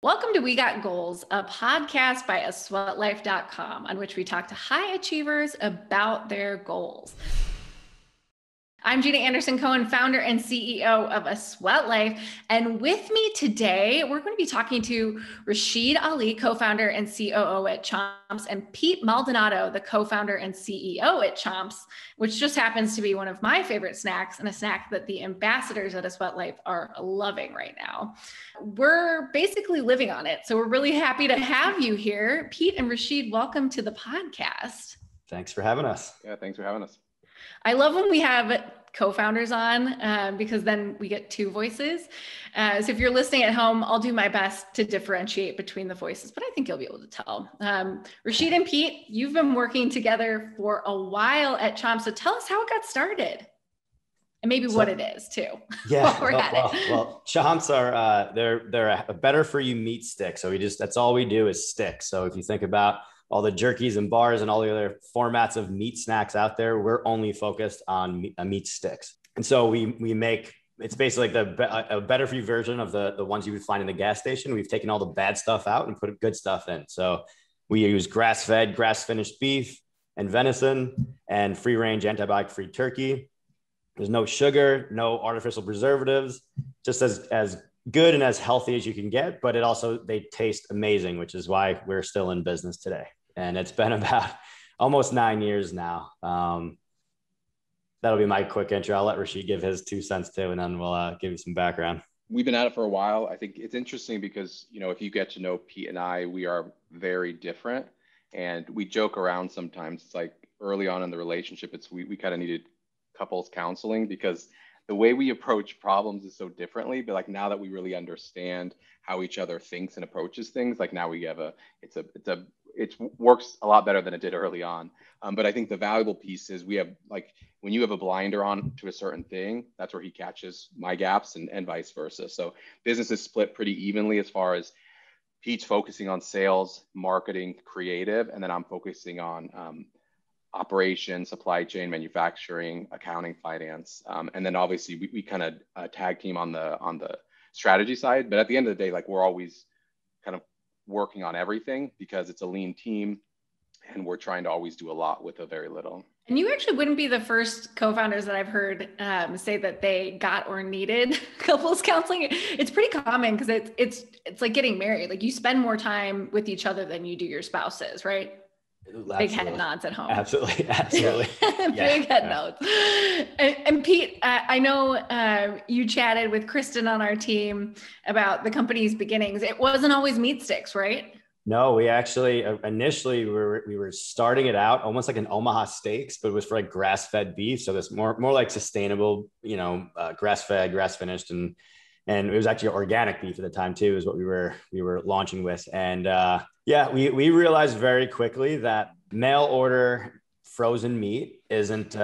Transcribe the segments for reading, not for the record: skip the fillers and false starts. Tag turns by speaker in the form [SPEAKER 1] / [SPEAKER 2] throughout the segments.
[SPEAKER 1] Welcome to We Got Goals, a podcast by asweatlife.com on which we talk to high achievers about their goals. I'm Gina Anderson-Cohen, founder and CEO of A Sweat Life. And with me today, we're going to be talking to Rashid Ali, co-founder and COO at Chomps, and Pete Maldonado, the co-founder and CEO at Chomps, which just happens to be one of my favorite snacks and a snack that the ambassadors at A Sweat Life are loving right now. We're basically living on it. So we're really happy to have you here. Pete and Rashid, welcome to the podcast.
[SPEAKER 2] Thanks for having us.
[SPEAKER 3] Yeah, thanks for having us.
[SPEAKER 1] I love when we have co-founders on because then we get two voices. So if you're listening at home, I'll do my best to differentiate between the voices, but I think you'll be able to tell. Rashid and Pete, you've been working together for a while at Chomps. So tell us how it got started and maybe what it is too.
[SPEAKER 2] Yeah, well, Chomps are, they're a better for you meat stick. So that's all we do is sticks. So if you think about all the jerkies and bars and all the other formats of meat snacks out there, we're only focused on meat sticks. And so we make, it's basically like a better for you version of the ones you would find in the gas station. We've taken all the bad stuff out and put good stuff in. So we use grass-fed, grass-finished beef and venison and free-range antibiotic-free turkey. There's no sugar, no artificial preservatives, just as good and as healthy as you can get, but they taste amazing, which is why we're still in business today. And it's been about almost 9 years now. That'll be my quick intro. I'll let Rashid give his 2 cents too, and then we'll give you some background.
[SPEAKER 3] We've been at it for a while. I think it's interesting because, if you get to know Pete and I, we are very different, and we joke around sometimes. It's like early on in the relationship, we kind of needed couples counseling because the way we approach problems is so differently. But like now that we really understand how each other thinks and approaches things, like now we have it works a lot better than it did early on. But I think the valuable piece is we have, like, when you have a blinder on to a certain thing, that's where he catches my gaps and vice versa. So business is split pretty evenly as far as Pete's focusing on sales, marketing, creative, and then I'm focusing on operations, supply chain, manufacturing, accounting, finance. And then obviously we kind of tag team on the strategy side. But at the end of the day, like, we're always kind of working on everything because it's a lean team and we're trying to always do a lot with a very little.
[SPEAKER 1] And you actually wouldn't be the first co-founders that I've heard say that they got or needed couples counseling. It's pretty common because it's like getting married. Like, you spend more time with each other than you do your spouses, right? Absolutely. Big head nods at home.
[SPEAKER 2] Absolutely.
[SPEAKER 1] Big head nods. And Pete, I know you chatted with Kristen on our team about the company's beginnings. It wasn't always meat sticks, right?
[SPEAKER 2] No, we actually initially we were starting it out almost like an Omaha Steaks, but it was for like grass-fed beef. So this more like sustainable, grass-fed, grass-finished, and it was actually organic beef at the time too, is what we were launching with. And we realized very quickly that mail order frozen meat isn't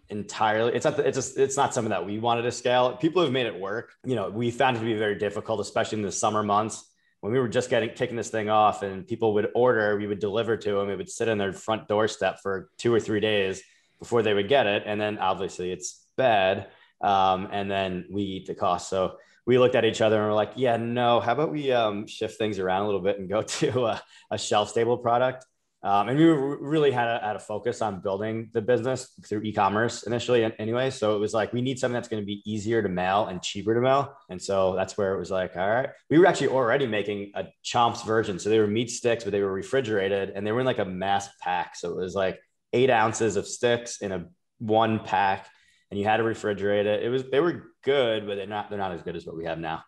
[SPEAKER 2] entirely. It's not something that we wanted to scale. People have made it work. We found it to be very difficult, especially in the summer months when we were just kicking this thing off, and people would order. We would deliver to them. It would sit on their front doorstep for 2 or 3 days before they would get it, and then obviously it's bad, and then we eat the cost. So we looked at each other and we're like, yeah, no, how about we shift things around a little bit and go to a shelf stable product. And we really had a focus on building the business through e-commerce initially anyway. So it was like, we need something that's going to be easier to mail and cheaper to mail. And so that's where it was like, all right, we were actually already making a Chomps version. So they were meat sticks, but they were refrigerated and they were in like a mass pack. So it was like 8 ounces of sticks in a 1 pack. And you had to refrigerate it. They were good, but they're not as good as what we have now.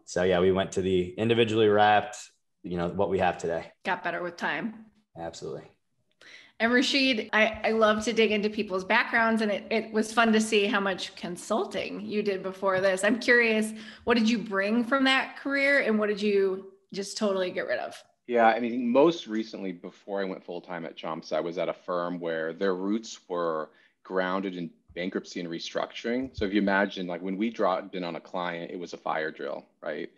[SPEAKER 2] So yeah, we went to the individually wrapped, what we have today.
[SPEAKER 1] Got better with time.
[SPEAKER 2] Absolutely.
[SPEAKER 1] And Rashid, I love to dig into people's backgrounds, and it was fun to see how much consulting you did before this. I'm curious, what did you bring from that career and what did you just totally get rid of?
[SPEAKER 3] Yeah, I mean, most recently, before I went full-time at Chomps, I was at a firm where their roots were grounded in bankruptcy and restructuring. So if you imagine, like, when we dropped in on a client, it was a fire drill, right?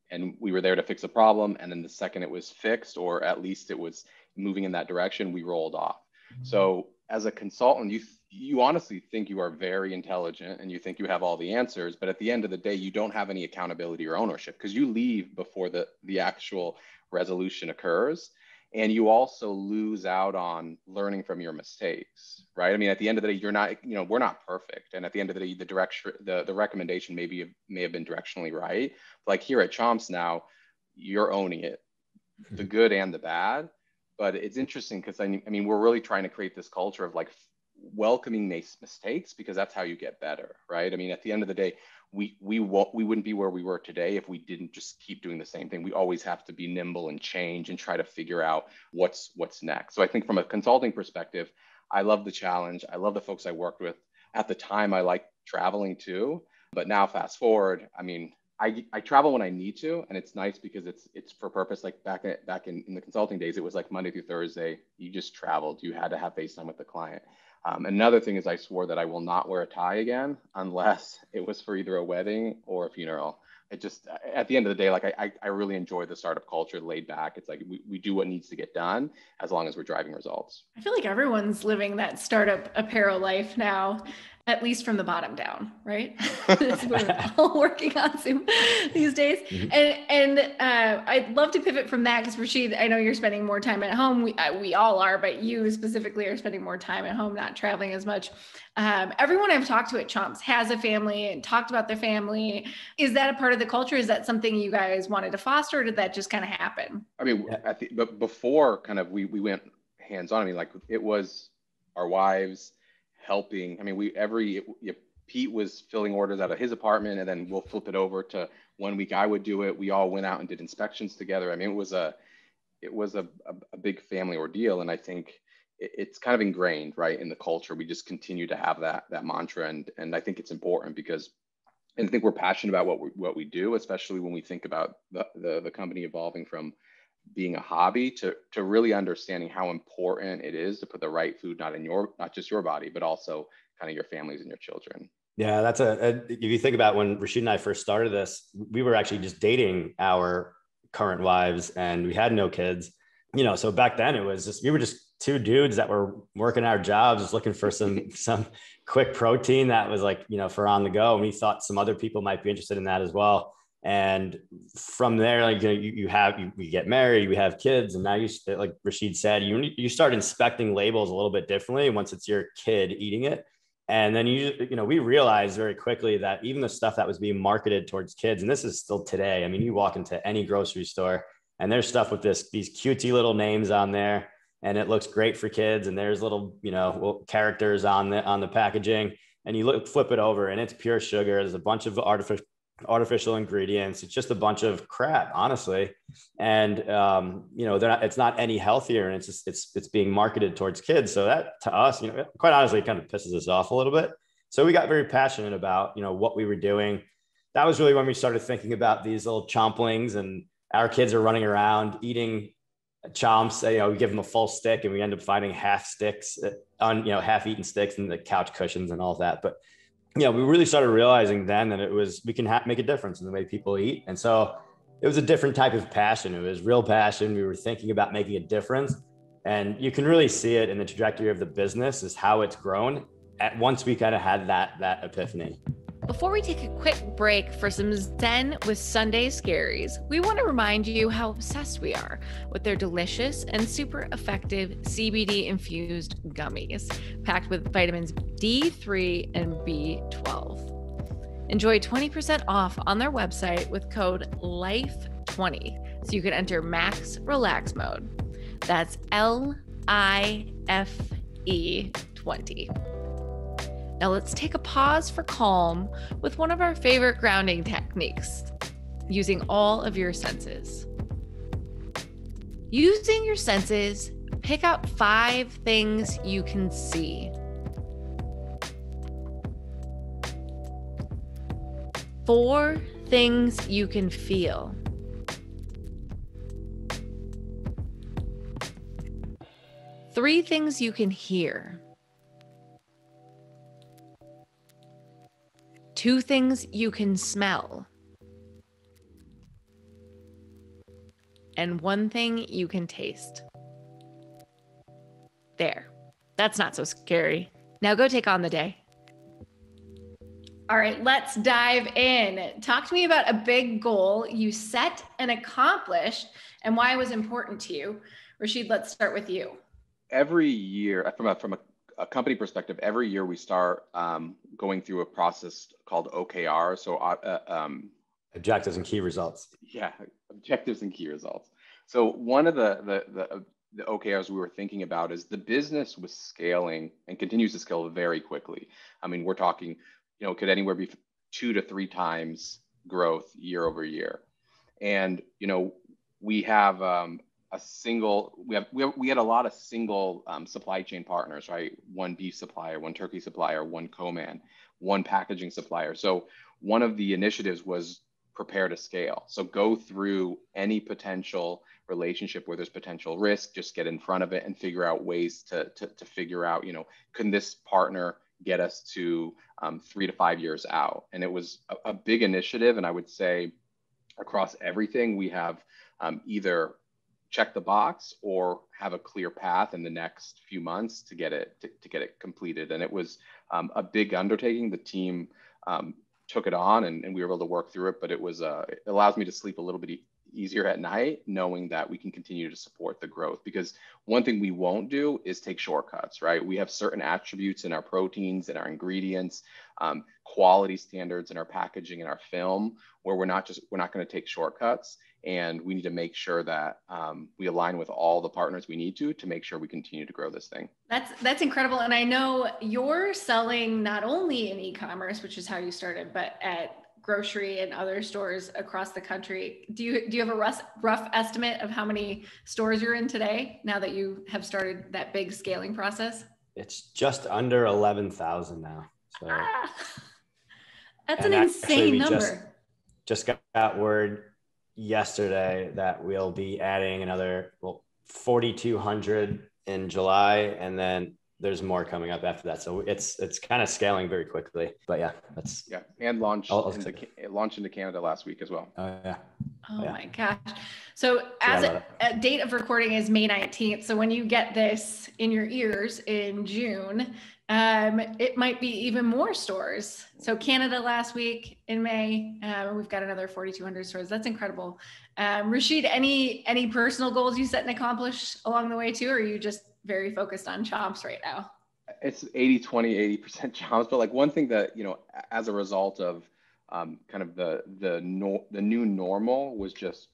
[SPEAKER 3] And we were there to fix a problem. And then the second it was fixed, or at least it was moving in that direction, we rolled off. So as a consultant, you honestly think you are very intelligent and you think you have all the answers, but at the end of the day, you don't have any accountability or ownership because you leave before the actual resolution occurs. And you also lose out on learning from your mistakes, right? I mean, at the end of the day, you're not, we're not perfect. And at the end of the day, the recommendation may have been directionally right. Like here at Chomps now, you're owning it, the good and the bad. But it's interesting because I mean, we're really trying to create this culture of like welcoming mistakes because that's how you get better, right? I mean, at the end of the day, we wouldn't be where we were today if we didn't just keep doing the same thing. We always have to be nimble and change and try to figure out what's next. So I think from a consulting perspective, I love the challenge. I love the folks I worked with. At the time, I liked traveling too, but now fast forward, I mean, I travel when I need to, and it's nice because it's for purpose. Like back in the consulting days, it was like Monday through Thursday. You just traveled. You had to have FaceTime with the client. Another thing is I swore that I will not wear a tie again unless it was for either a wedding or a funeral. It just, at the end of the day, like I really enjoy the startup culture, laid back. It's like we do what needs to get done as long as we're driving results.
[SPEAKER 1] I feel like everyone's living that startup apparel life now, at least from the bottom down, right? We're all working on Zoom these days. And I'd love to pivot from that because Rashid, I know you're spending more time at home. We all are, but you specifically are spending more time at home, not traveling as much. Everyone I've talked to at Chomps has a family and talked about their family. Is that a part of the culture? Is that something you guys wanted to foster, or did that just kind of happen?
[SPEAKER 3] I mean, but before kind of we went hands-on, I mean, like it was our wives helping. I mean, Pete was filling orders out of his apartment, and then we'll flip it over to 1 week I would do it. We all went out and did inspections together. I mean, it was a big family ordeal, and I think it's kind of ingrained, right, in the culture. We just continue to have that mantra, and I think it's important because I think we're passionate about what we do, especially when we think about the company evolving from being a hobby to really understanding how important it is to put the right food not just your body, but also kind of your families and your children.
[SPEAKER 2] Yeah, that's if you think about when Rashid and I first started this, we were actually just dating our current wives and we had no kids, so back then it was just, we were just two dudes that were working our jobs, just looking for some quick protein that was like, for on the go. And we thought some other people might be interested in that as well. And from there, like, we get married, we have kids, and now like Rashid said, you start inspecting labels a little bit differently once it's your kid eating it. And then we realized very quickly that even the stuff that was being marketed towards kids, and this is still today, I mean, you walk into any grocery store and there's stuff with these cutesy little names on there, and it looks great for kids. And there's little, characters on the packaging, and you flip it over and it's pure sugar. There's a bunch of artificial ingredients. It's just a bunch of crap, honestly. And, it's not any healthier, and it's being marketed towards kids. So that, to us, quite honestly, kind of pisses us off a little bit. So we got very passionate about, what we were doing. That was really when we started thinking about these little chomplings, and our kids are running around eating Chomps. We give them a full stick and we end up finding half eaten sticks in the couch cushions and all of that. But we really started realizing then that we can make a difference in the way people eat. And so it was a different type of passion. It was real passion. We were thinking about making a difference, and you can really see it in the trajectory of the business is how it's grown once we kind of had that epiphany.
[SPEAKER 1] Before we take a quick break for some Zen with Sunday Scaries, we want to remind you how obsessed we are with their delicious and super effective CBD-infused gummies, packed with vitamins D3 and B12. Enjoy 20% off on their website with code LIFE20, so you can enter max relax mode. That's LIFE20. Now let's take a pause for calm with one of our favorite grounding techniques, using all of your senses. Using your senses, pick out 5 things you can see. 4 things you can feel. 3 things you can hear. 2 things you can smell. And 1 thing you can taste. There. That's not so scary. Now go take on the day. All right, let's dive in. Talk to me about a big goal you set and accomplished and why it was important to you. Rashid, let's start with you.
[SPEAKER 3] Every year, from a company perspective, every year we start going through a process called OKR. So
[SPEAKER 2] objectives and key results.
[SPEAKER 3] Yeah, objectives and key results. So one of the OKRs we were thinking about is the business was scaling and continues to scale very quickly. I mean, we're talking, could anywhere be 2 to 3 times growth year over year. And, we have we had a lot of single supply chain partners, right? One beef supplier, one turkey supplier, one co-man, one packaging supplier. So one of the initiatives was prepare to scale. So go through any potential relationship where there's potential risk, just get in front of it and figure out ways to figure out, can this partner get us to 3 to 5 years out? And it was a big initiative. And I would say across everything, we have either check the box or have a clear path in the next few months to get it completed. And it was a big undertaking. The team took it on and we were able to work through it, but it allows me to sleep a little bit easier at night, knowing that we can continue to support the growth. Because one thing we won't do is take shortcuts, right? We have certain attributes in our proteins and our ingredients, quality standards in our packaging and our film, where we're not going to take shortcuts. And we need to make sure that we align with all the partners we need to make sure we continue to grow this thing.
[SPEAKER 1] That's incredible. And I know you're selling not only in e-commerce, which is how you started, but at grocery and other stores across the country. Do you have a rough estimate of how many stores you're in today now that you have started that big scaling process?
[SPEAKER 2] It's just under 11,000 now. So
[SPEAKER 1] that's an insane number.
[SPEAKER 2] Just got word yesterday that we'll be adding another 4,200 in July, and then there's more coming up after that. So it's kind of scaling very quickly. But yeah,
[SPEAKER 3] and launched into Canada last week as well.
[SPEAKER 1] Oh my gosh. So as a date of recording is May 19th. So when you get this in your ears in June, it might be even more stores. So Canada last week in May, we've got another 4,200 stores. That's incredible. Rashid, any personal goals you set and accomplished along the way too, or are you just very focused on Chomps right now?
[SPEAKER 3] It's 80% Chomps, but like one thing that, as a result of kind of the new normal was just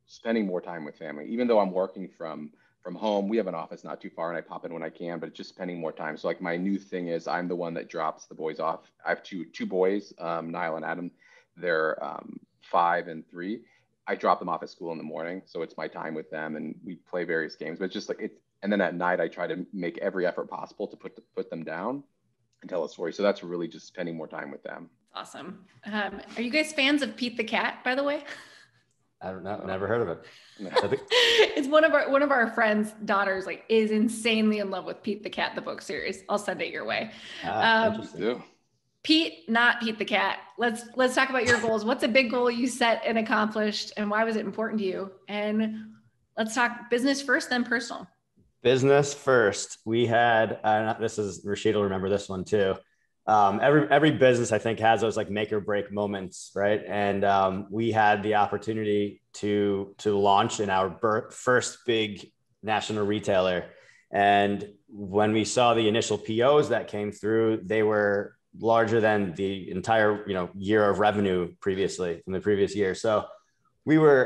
[SPEAKER 3] spending more time with family. Even though I'm working from home, we have an office not too far and I pop in when I can, but it's just spending more time. So like my new thing is I'm the one that drops the boys off. I have two boys, Niall and Adam. They're 5 and 3. I drop them off at school in the morning. So it's my time with them and we play various games, but it's just like and then at night I try to make every effort possible to put them down and tell a story. So that's really just spending more time with them.
[SPEAKER 1] Awesome. Are you guys fans of Pete the Cat, by the way?
[SPEAKER 2] I don't know. Never heard of it.
[SPEAKER 1] It's one of our friends' daughters is insanely in love with Pete the Cat, the book series. I'll send it your way. Pete, not Pete the Cat. Let's talk about your goals. What's a big goal you set and accomplished, and why was it important to you? And let's talk business first, then personal.
[SPEAKER 2] Business first. We had, Rashid will remember this one too. Every business I think has those make or break moments, right? And we had the opportunity to launch in our first big national retailer. And when we saw the initial POs that came through, they were larger than the entire year of revenue previously from the previous year. So we were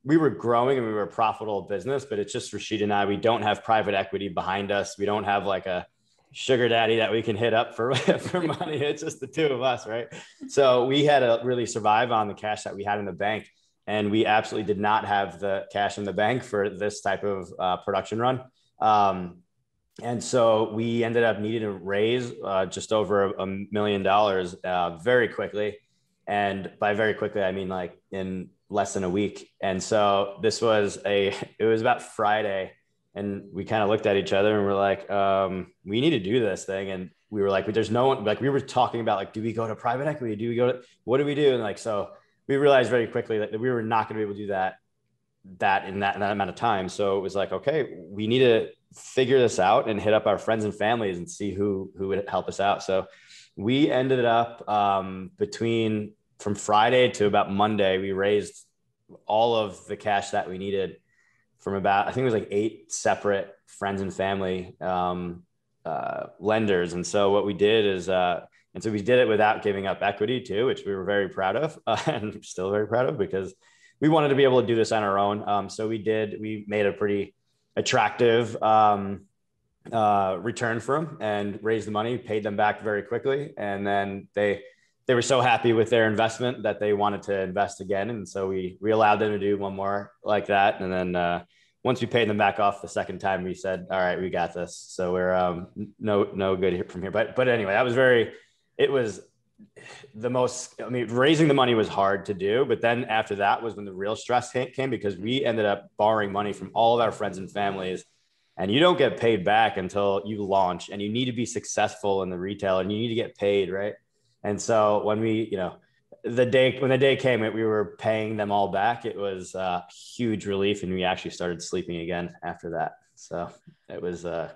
[SPEAKER 2] growing and we were a profitable business, but it's just Rashid and I. We don't have private equity behind us. We don't have a sugar daddy that we can hit up for money. It's just the two of us, right? So we had to really survive on the cash that we had in the bank, and we absolutely did not have the cash in the bank for this type of production run. And so we ended up needing to raise just over $1 million very quickly. And by very quickly, I mean in less than a week. And so it was about Friday, and we kind of looked at each other and we're like, we need to do this thing. And we were like, there's no one, we were talking about do we go to private equity? What do we do? And so we realized very quickly that we were not going to be able to do that in that amount of time. So it was okay, we need to figure this out and hit up our friends and families and see who would help us out. So we ended up from Friday to about Monday, we raised all of the cash that we needed from about, I think it was like 8 separate friends and family lenders. And so what we did is, and so we did it without giving up equity too, which we were very proud of and still very proud of, because we wanted to be able to do this on our own. So we made a pretty attractive return for them and raised the money, paid them back very quickly. And then they were so happy with their investment that they wanted to invest again. And so we allowed them to do one more like that. And then once we paid them back off the second time, we said, all right, we got this. So we're no good from here. But anyway, it was the most, I mean, raising the money was hard to do, but then after that was when the real stress came, because we ended up borrowing money from all of our friends and families, and you don't get paid back until you launch, and you need to be successful in the retail and you need to get paid. Right. And so when when the day came, we were paying them all back. It was a huge relief. And we actually started sleeping again after that. So it was a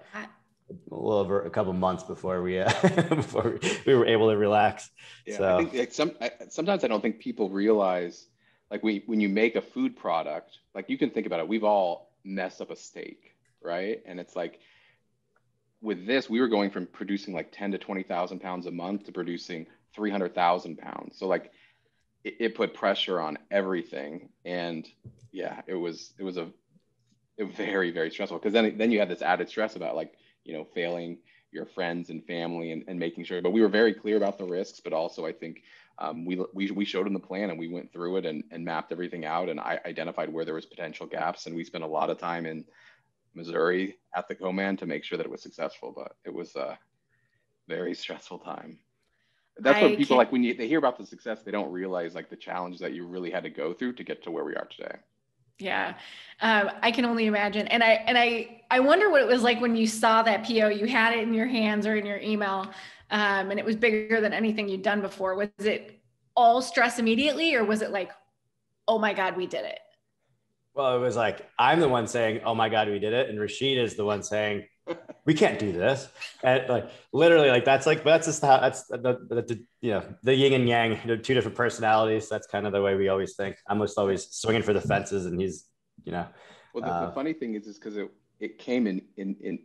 [SPEAKER 2] little over a couple of months before we were able to relax.
[SPEAKER 3] Yeah,
[SPEAKER 2] so
[SPEAKER 3] I think sometimes I don't think people realize, like, when you make a food product, like, you can think about it. We've all messed up a steak, right? And it's like, with this, we were going from producing like 10 to 20,000 pounds a month to producing 300,000 pounds. So like it put pressure on everything. And yeah, it was very, very stressful, because then you have this added stress about, like, failing your friends and family and making sure. But we were very clear about the risks, but also I think we showed them the plan, and we went through it and mapped everything out, and I identified where there was potential gaps. And we spent a lot of time in Missouri at the co-man to make sure that it was successful. But it was a very stressful time. That's what people like, when they hear about the success, they don't realize, like, the challenge that you really had to go through to get to where we are today.
[SPEAKER 1] Yeah. I can only imagine. And I wonder what it was like when you saw that PO, you had it in your hands or in your email, and it was bigger than anything you'd done before. Was it all stress immediately, or was it like, oh my God, we did it?
[SPEAKER 2] Well, it was like, I'm the one saying, oh my God, we did it. And Rashid is the one saying, we can't do this. And like, literally, like, that's just how, that's the yin and yang, 2 different personalities. That's kind of the way we always think. I'm just always swinging for the fences, and he's,
[SPEAKER 3] Well, the funny thing is because it came in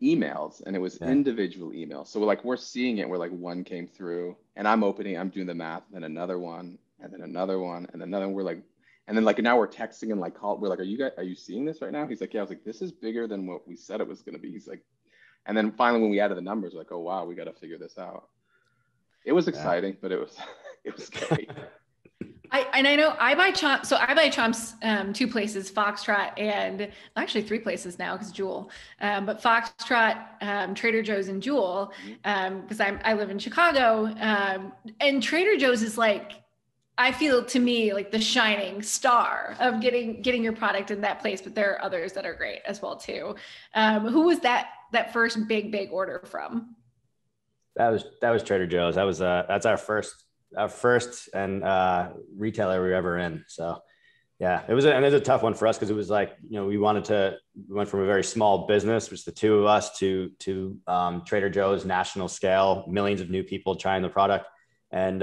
[SPEAKER 3] emails, and it was individual emails. So we're seeing it, where like one came through, and I'm doing the math, and then another one, and then another one, and another one. We're like, and then, like, now we're texting and like we're like, are you seeing this right now? He's like, yeah. I was like, this is bigger than what we said it was going to be. He's like, and then finally when we added the numbers, like, oh wow, we got to figure this out. It was exciting, but it was scary.
[SPEAKER 1] I know I buy Chomps. So I buy Chomps 2 places, Foxtrot, and actually 3 places now because Jewel. But Foxtrot, Trader Joe's, and Jewel, because I live in Chicago. And Trader Joe's is like, I feel, to me, like the shining star of getting your product in that place. But there are others that are great as well too. Who was that first big order from?
[SPEAKER 2] That was Trader Joe's. That's our first and retailer we were ever in. So yeah, it was a tough one for us, because it was like, we went from a very small business, which the 2 of us, to Trader Joe's national scale, millions of new people trying the product. And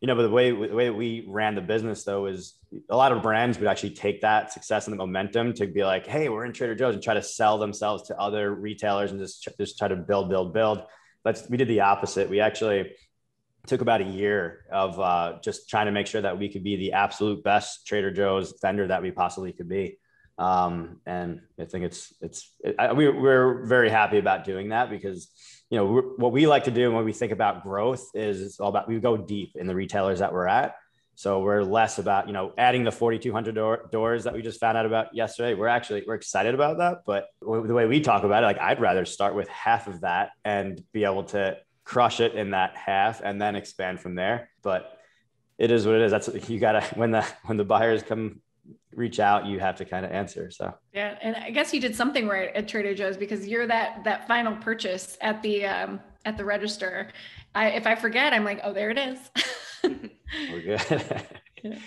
[SPEAKER 2] but the way that we ran the business, though, is a lot of brands would actually take that success and the momentum to be like, hey, we're in Trader Joe's, and try to sell themselves to other retailers and just try to build. But we did the opposite. We actually took about a year of just trying to make sure that we could be the absolute best Trader Joe's vendor that we possibly could be. And I think we're very happy about doing that, because what we like to do, and when we think about growth, is it's all about, we go deep in the retailers that we're at. So we're less about, adding the 4,200 doors that we just found out about yesterday. We're excited about that. But the way we talk about it, like, I'd rather start with half of that and be able to crush it in that half and then expand from there. But it is what it is. That's what you gotta, when the buyers reach out, you have to kind of answer. So
[SPEAKER 1] yeah, and I guess you did something right at Trader Joe's, because you're that final purchase at the register. If I forget, I'm like, oh, there it is.
[SPEAKER 2] We're good.
[SPEAKER 1] Yeah.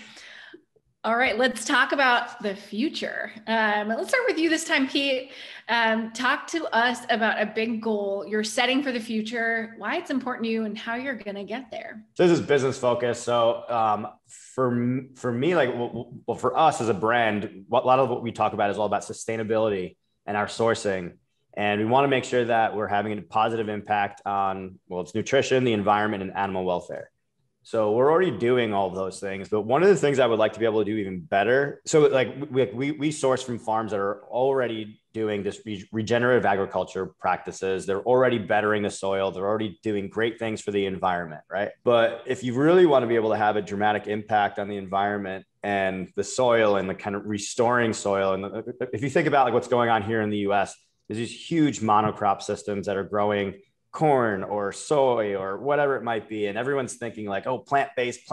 [SPEAKER 1] All right, let's talk about the future. Let's start with you this time, Pete. Talk to us about a big goal you're setting for the future, why it's important to you, and how you're going to get there.
[SPEAKER 2] So this is business focused. So for me, like, well, for us as a brand, a lot of what we talk about is all about sustainability and our sourcing. And we want to make sure that we're having a positive impact on, well, it's nutrition, the environment, and animal welfare. So we're already doing all of those things, but one of the things I would like to be able to do even better. So like we source from farms that are already doing this regenerative agriculture practices. They're already bettering the soil. They're already doing great things for the environment, right? But if you really want to be able to have a dramatic impact on the environment and the soil and the kind of restoring soil, and if you think about like what's going on here in the US, there's these huge monocrop systems that are growing corn or soy or whatever it might be. And everyone's thinking like, oh, plant-based,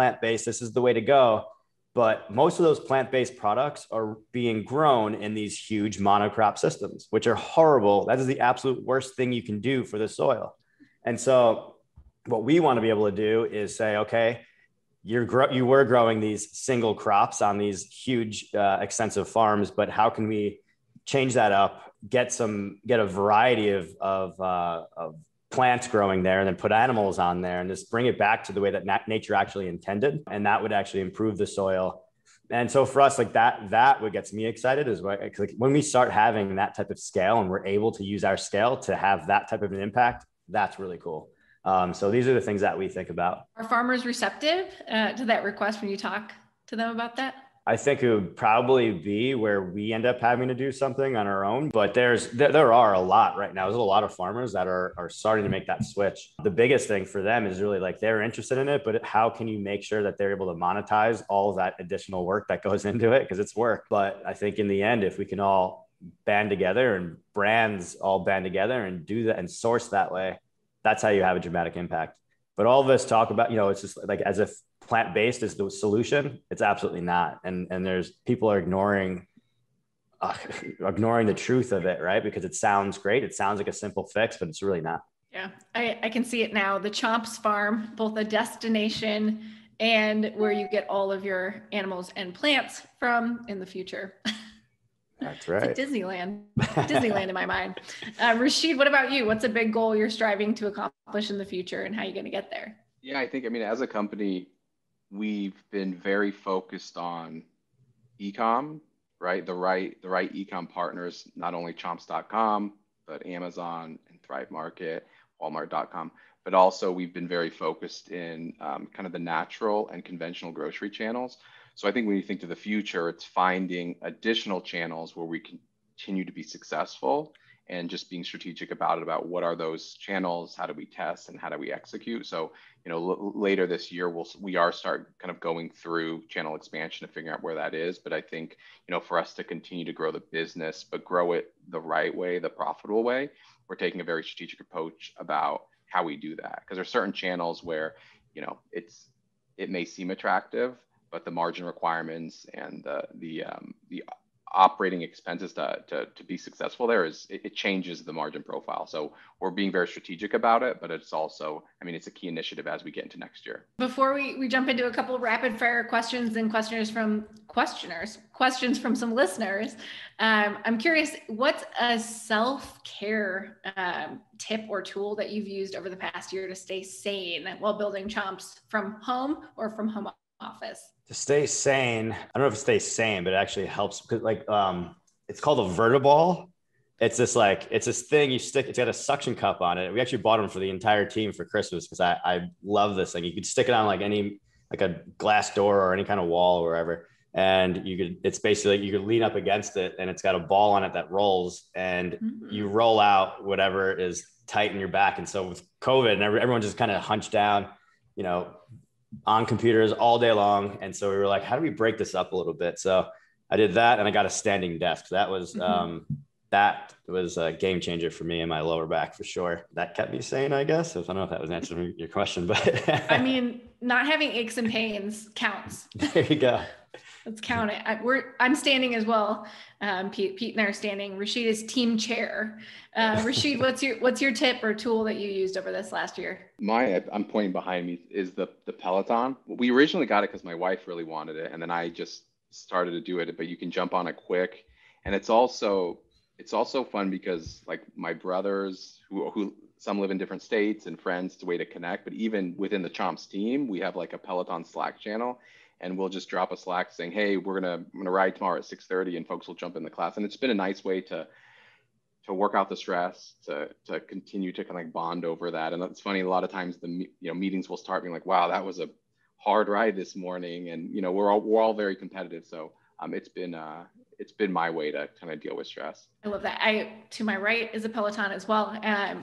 [SPEAKER 2] this is the way to go. But most of those plant-based products are being grown in these huge monocrop systems, which are horrible. That is the absolute worst thing you can do for the soil. And so what we want to be able to do is say, okay, you were growing these single crops on these huge, extensive farms, but how can we change that up, get a variety of plants growing there, and then put animals on there and just bring it back to the way that nature actually intended. And that would actually improve the soil. And so for us, like that what gets me excited is like when we start having that type of scale and we're able to use our scale to have that type of an impact, that's really cool. So these are the things that we think about.
[SPEAKER 1] Are farmers receptive to that request when you talk to them about that?
[SPEAKER 2] I think it would probably be where we end up having to do something on our own, but there are a lot right now. There's a lot of farmers that are starting to make that switch. The biggest thing for them is really like they're interested in it, but how can you make sure that they're able to monetize all of that additional work that goes into it? Because it's work. But I think in the end, if we can all band together and brands all band together and do that and source that way, that's how you have a dramatic impact. But all of us talk about, it's just like as if plant-based is the solution. It's absolutely not. And there's people are ignoring the truth of it, right? Because it sounds great. It sounds like a simple fix, but it's really not.
[SPEAKER 1] Yeah, I can see it now. The Chomps farm, both a destination and where you get all of your animals and plants from in the future.
[SPEAKER 2] That's right.
[SPEAKER 1] It's a Disneyland in my mind. Rashid, what about you? What's a big goal you're striving to accomplish in the future, and how are you going to get there?
[SPEAKER 3] Yeah, I think, as a company, we've been very focused on e-com, right? The right e-com partners, not only chomps.com, but Amazon and Thrive Market, Walmart.com, but also we've been very focused in kind of the natural and conventional grocery channels. So I think when you think to the future, it's finding additional channels where we continue to be successful and just being strategic about what are those channels, how do we test, and how do we execute. So, later this year, we are start kind of going through channel expansion and figuring out where that is. But I think, for us to continue to grow the business, but grow it the right way, the profitable way, we're taking a very strategic approach about how we do that. Because there's certain channels where, it may seem attractive, but the margin requirements and the operating expenses to be successful there it changes the margin profile. So we're being very strategic about it, but it's also, it's a key initiative as we get into next year.
[SPEAKER 1] Before we jump into a couple of rapid fire questions and questions from some listeners, I'm curious, what's a self-care tip or tool that you've used over the past year to stay sane while building Chomps from home or from home office?
[SPEAKER 2] To stay sane, I don't know if it stays sane, but it actually helps because it's called a Vertiball. It's this thing you stick, it's got a suction cup on it. We actually bought them for the entire team for Christmas because I love this thing. You could stick it on like a glass door or any kind of wall or wherever. And it's basically, you could lean up against it and it's got a ball on it that rolls and you roll out whatever is tight in your back. And so with COVID and everyone just kind of hunched down, on computers all day long. And so we were like, how do we break this up a little bit? So I did that and I got a standing desk. That was a game changer for me and my lower back for sure. That kept me sane, I guess. I don't know if that was answering your question, but
[SPEAKER 1] not having aches and pains counts.
[SPEAKER 2] There you go.
[SPEAKER 1] Let's count it. I'm standing as well. Pete and I are standing. Rashid is team chair. Rashid, what's your tip or tool that you used over this last year?
[SPEAKER 3] I'm pointing behind me is the Peloton. We originally got it because my wife really wanted it, and then I just started to do it, but you can jump on it quick. And it's also fun because like my brothers who some live in different states and friends, it's a way to connect. But even within the Chomps team, we have like a Peloton Slack channel, and we'll just drop a Slack saying, "Hey, I'm gonna ride tomorrow at 6:30," and folks will jump in the class. And it's been a nice way to work out the stress, to continue to kind of like bond over that. And it's funny, a lot of times the meetings will start being like, "Wow, that was a hard ride this morning," and we're all very competitive. So it's been my way to kind of deal with stress.
[SPEAKER 1] I love that. To my right is a Peloton as well.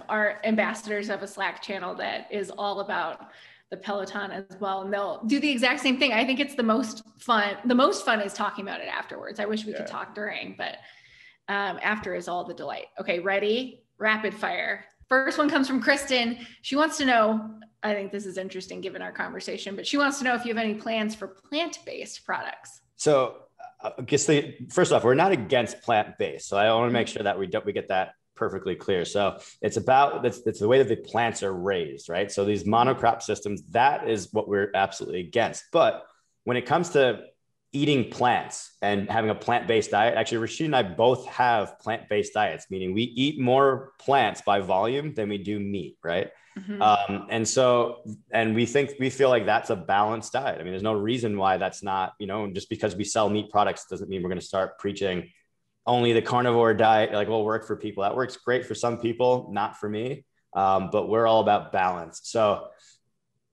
[SPEAKER 1] Our ambassadors have a Slack channel that is all about the Peloton as well. And they'll do the exact same thing. I think it's the most fun. The most fun is talking about it afterwards. I wish we could talk during, but after is all the delight. Okay, ready? Rapid fire. First one comes from Kristen. She wants to know, I think this is interesting given our conversation, but she wants to know if you have any plans for plant-based products.
[SPEAKER 2] So I guess first off, we're not against plant-based. So I want to make sure that we get that perfectly clear. So it's the way that the plants are raised, right? So these monocrop systems, that is what we're absolutely against. But when it comes to eating plants and having a plant-based diet, actually Rashid and I both have plant-based diets, meaning we eat more plants by volume than we do meat, right? Mm-hmm. And we feel like that's a balanced diet. I mean, there's no reason why that's not, just because we sell meat products doesn't mean we're going to start preaching only the carnivore diet. Like, will work for people. That works great for some people, not for me. But we're all about balance. So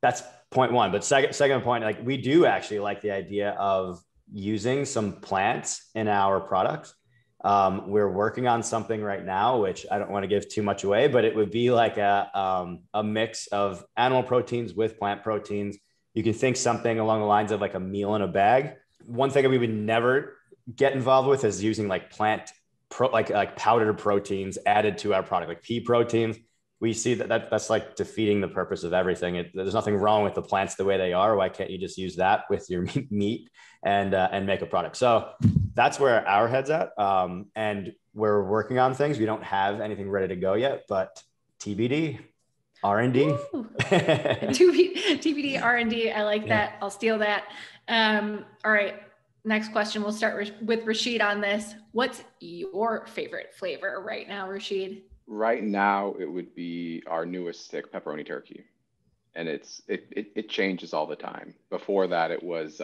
[SPEAKER 2] that's point one. But second point, like we do actually like the idea of using some plants in our products. We're working on something right now, which I don't want to give too much away, but it would be like a mix of animal proteins with plant proteins. You can think something along the lines of like a meal in a bag. One thing that we would never get involved with is using like like powdered proteins added to our product, like pea proteins. We see that's like defeating the purpose of everything. There's nothing wrong with the plants the way they are. Why can't you just use that with your meat and make a product? So that's where our head's at. And we're working on things. We don't have anything ready to go yet, but TBD, R&D.
[SPEAKER 1] TBD, R&D. I like that. I'll steal that. All right. Next question. We'll start with Rashid on this. What's your favorite flavor right now, Rashid?
[SPEAKER 3] Right now, it would be our newest stick, pepperoni turkey, and it changes all the time. Before that, it was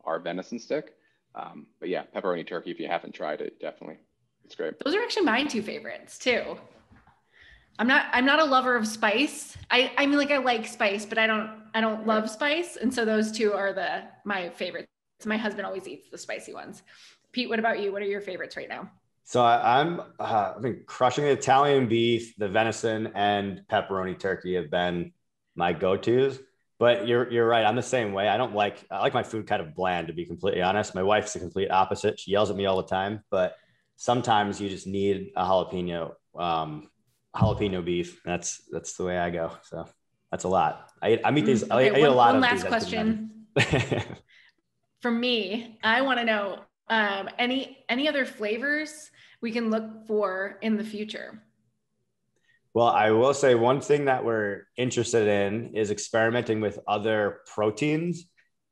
[SPEAKER 3] our venison stick, but yeah, pepperoni turkey. If you haven't tried it, definitely, it's great.
[SPEAKER 1] Those are actually my two favorites too. I'm not a lover of spice. I mean, like I like spice, but I don't love spice, and so those two are my favorites. My husband always eats the spicy ones. Pete, what about you? What are your favorites right now?
[SPEAKER 2] So I've been crushing the Italian beef, the venison, and pepperoni turkey have been my go-tos. But you're right. I'm the same way. I like my food kind of bland, to be completely honest. My wife's the complete opposite. She yells at me all the time, but sometimes you just need a jalapeno beef. That's the way I go. So that's a lot. I eat these. Okay, I eat a lot of these.
[SPEAKER 1] One last question. For me, I want to know any other flavors we can look for in the future.
[SPEAKER 2] Well, I will say one thing that we're interested in is experimenting with other proteins.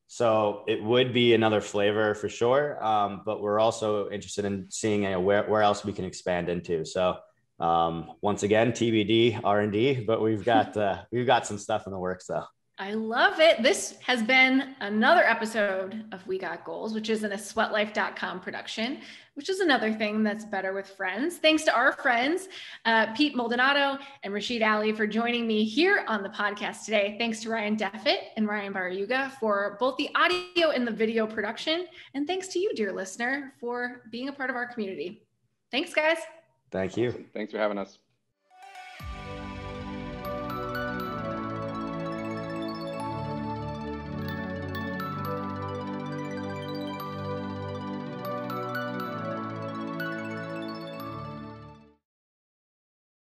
[SPEAKER 2] So it would be another flavor for sure. But we're also interested in seeing where else we can expand into. So once again, TBD, R&D, but we've got some stuff in the works though.
[SPEAKER 1] I love it. This has been another episode of We Got Goals, which is a sweatlife.com production, which is another thing that's better with friends. Thanks to our friends, Pete Maldonado and Rashid Ali, for joining me here on the podcast today. Thanks to Ryan Deffitt and Ryan Barayuga for both the audio and the video production. And thanks to you, dear listener, for being a part of our community. Thanks, guys.
[SPEAKER 2] Thank you.
[SPEAKER 3] Awesome. Thanks for having us.